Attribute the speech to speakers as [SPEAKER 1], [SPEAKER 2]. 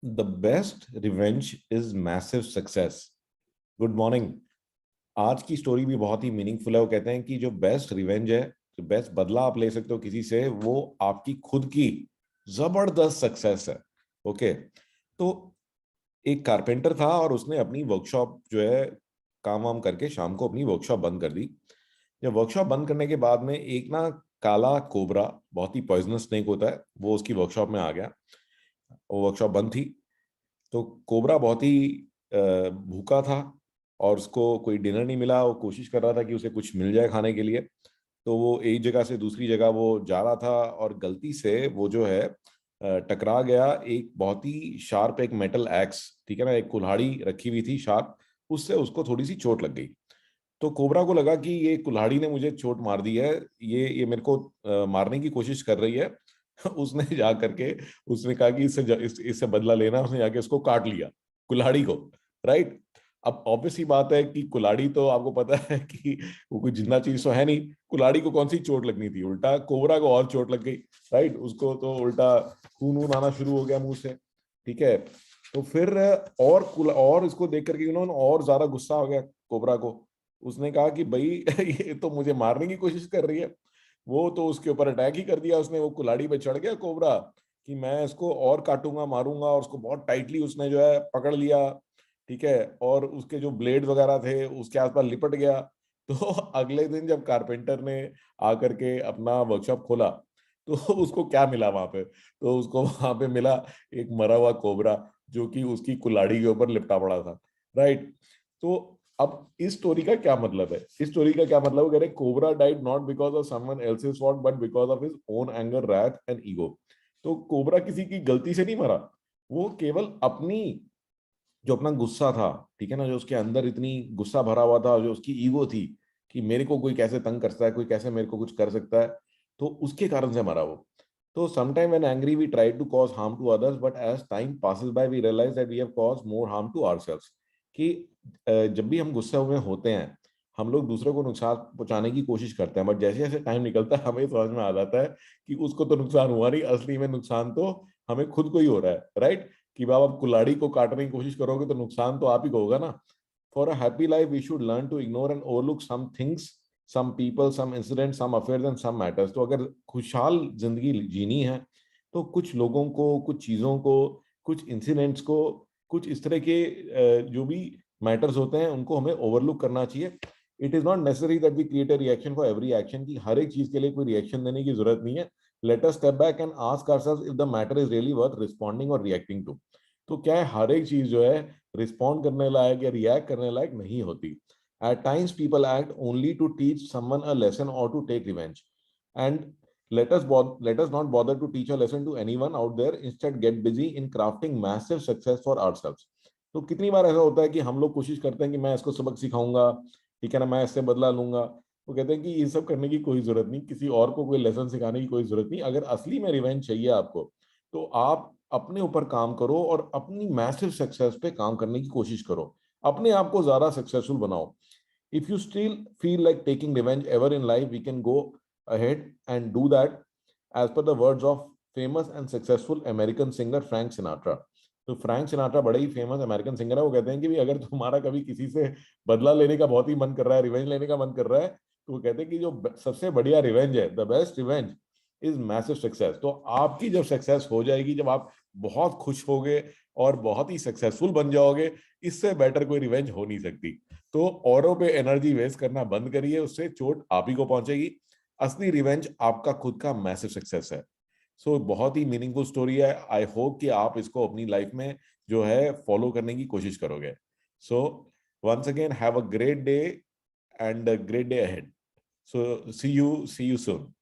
[SPEAKER 1] The best revenge is massive success. Good morning. आज की story भी बहुत ही मीनिंगफुल है। वो कहते हैं कि जो बेस्ट रिवेंज है, जो बेस्ट बदला आप ले सकते हो किसी से, वो आपकी खुद की जबरदस्त सक्सेस है। ओके। तो एक कारपेंटर था और उसने अपनी वर्कशॉप जो है, काम वाम करके शाम को अपनी वर्कशॉप बंद कर दी। जब वर्कशॉप बंद करने के बाद में एक ना काला कोबरा, बहुत ही पॉइजनस स्नेक होता है, वो उसकी वर्कशॉप में आ गया। वो वर्कशॉप बंद थी। तो कोबरा बहुत ही भूखा था और उसको कोई डिनर नहीं मिला। वो कोशिश कर रहा था कि उसे कुछ मिल जाए खाने के लिए। तो वो एक जगह से दूसरी जगह वो जा रहा था और गलती से वो जो है टकरा गया एक बहुत ही शार्प एक मेटल एक्स, ठीक है ना, एक कुल्हाड़ी रखी हुई थी शार्प। उससे उसको थोड़ी सी चोट लग गई। तो कोबरा को लगा कि ये कुल्हाड़ी ने मुझे चोट मार दी है, ये मेरे को मारने की कोशिश कर रही है। उसने जा करके उसने कहा कि इससे बदला लेना। उसने जाके उसको काट लिया, कुल्हाड़ी को। राइट। अब ऑब्वियस ही बात है कि कुल्हाड़ी तो आपको पता है कि वो कोई जिंदा चीज तो है नहीं। कुल्हाड़ी को कौन सी चोट लगनी थी, उल्टा कोबरा को और चोट लग गई। राइट। उसको तो उल्टा खून वून आना शुरू हो गया मुंह से। ठीक है। तो फिर और इसको देख करके उन्होंने और ज्यादा गुस्सा हो गया कोबरा को। उसने कहा कि भाई ये तो मुझे मारने की कोशिश कर रही है। वो तो उसके ऊपर अटैक ही कर दिया उसने। वो कुल्हाड़ी पे चढ़ गया कोबरा कि मैं इसको और काटूंगा मारूंगा, और उसको बहुत टाइटली उसने जो है पकड़ लिया। ठीक है। और उसके जो ब्लेड वगैरह थे उसके आसपास लिपट गया। तो अगले दिन जब कारपेंटर ने आकर के अपना वर्कशॉप खोला, तो उसको क्या मिला वहां पे? तो उसको वहां पे मिला एक मरा हुआ कोबरा, जो कि उसकी कुल्हाड़ी के ऊपर लिपटा पड़ा था। राइट। तो अब इस स्टोरी का क्या मतलब है? इस स्टोरी का क्या मतलब है? कह रहे cobra died not because of someone else's fault but because of his own anger, wrath and ego. तो कोबरा किसी की गलती से नहीं मरा। वो केवल अपनी जो अपना गुस्सा था, ठीक है ना, जो उसके अंदर इतनी गुस्सा भरा हुआ था, जो उसकी ईगो थी कि मेरे को कोई कैसे तंग कर सकता है, कोई कैसे मेरे को कुछ कर सकता है, तो उसके कारण से मरा वो। तो sometime when angry we try to cause harm to others, but as time passes by we realize that we have cause more harm to ourselves. कि जब भी हम गुस्से हुए होते हैं, हम लोग दूसरों को नुकसान पहुंचाने की कोशिश करते हैं, बट जैसे जैसे टाइम निकलता है हमें समझ में आ जाता है कि उसको तो नुकसान हुआ नहीं, असली में नुकसान तो हमें खुद को ही हो रहा है। राइट। कि बाबा आप कुल्हाड़ी को काटने की कोशिश करोगे तो नुकसान तो आप ही को होगा ना। For a happy life we should learn to ignore and overlook some things, some people, some incident, some affairs and some matters. तो अगर खुशहाल जिंदगी जीनी है, तो कुछ लोगों को, कुछ चीजों को, कुछ इंसिडेंट्स को, कुछ इस तरह के जो भी मैटर्स होते हैं उनको हमें ओवरलुक करना चाहिए। It is not necessary that we create a reaction for every action, की हर एक चीज के लिए कोई रिएक्शन देने की जरूरत नहीं है। Let us step back and ask ourselves if the matter is really worth responding और रिएक्टिंग टू। तो क्या है, हर एक चीज जो है रिस्पॉन्ड करने लायक या रिएक्ट करने लायक नहीं होती। At times people act only to teach someone a lesson और to take revenge, and let us not bother to teach a lesson to anyone out there. Instead get busy in crafting massive success for ourselves. तो कितनी बार ऐसा होता है कि हम लोग कोशिश करते हैं कि मैं इसको सबक सिखाऊंगा, ठीक है ना, मैं इससे बदला लूंगा। वो कहते हैं कि ये सब करने की कोई जरूरत नहीं, किसी और को कोई लेसन सिखाने की कोई जरूरत नहीं। अगर असली में रिवेंज चाहिए आपको, तो आप अपने ऊपर काम करो और अपनी मैसिव सक्सेस पे काम करने की कोशिश करो। अपने आप को ज्यादा सक्सेसफुल बनाओ। If you still feel like taking revenge ever in life, we can go ahead and do that, as per the words of famous and successful American singer Frank Sinatra. तो फ्रैंक सिनाट्रा बड़े ही famous American singer है। वो कहते हैं कि भी अगर तुम्हारा कभी किसी से बदला लेने का बहुत ही मन कर रहा है, रिवेंज लेने का मन कर रहा है, तो वो कहते हैं कि जो सबसे बढ़िया रिवेंज है, the best revenge is massive success. तो आपकी जब सक्सेस हो जाएगी, जब आप बहुत खुश होगे और बहुत ही सक्सेसफुल बन जाओगे, इससे बेटर कोई रिवेंज हो नहीं सकती। तो औरों पे एनर्जी वेस्ट करना बंद करिए, उससे चोट आप ही को पहुंचेगी। असली रिवेंज आपका खुद का मैसिव सक्सेस है। सो बहुत ही मीनिंगफुल स्टोरी है। आई होप कि आप इसको अपनी लाइफ में जो है फॉलो करने की कोशिश करोगे। So once again have a great day and a great day ahead. So see you soon.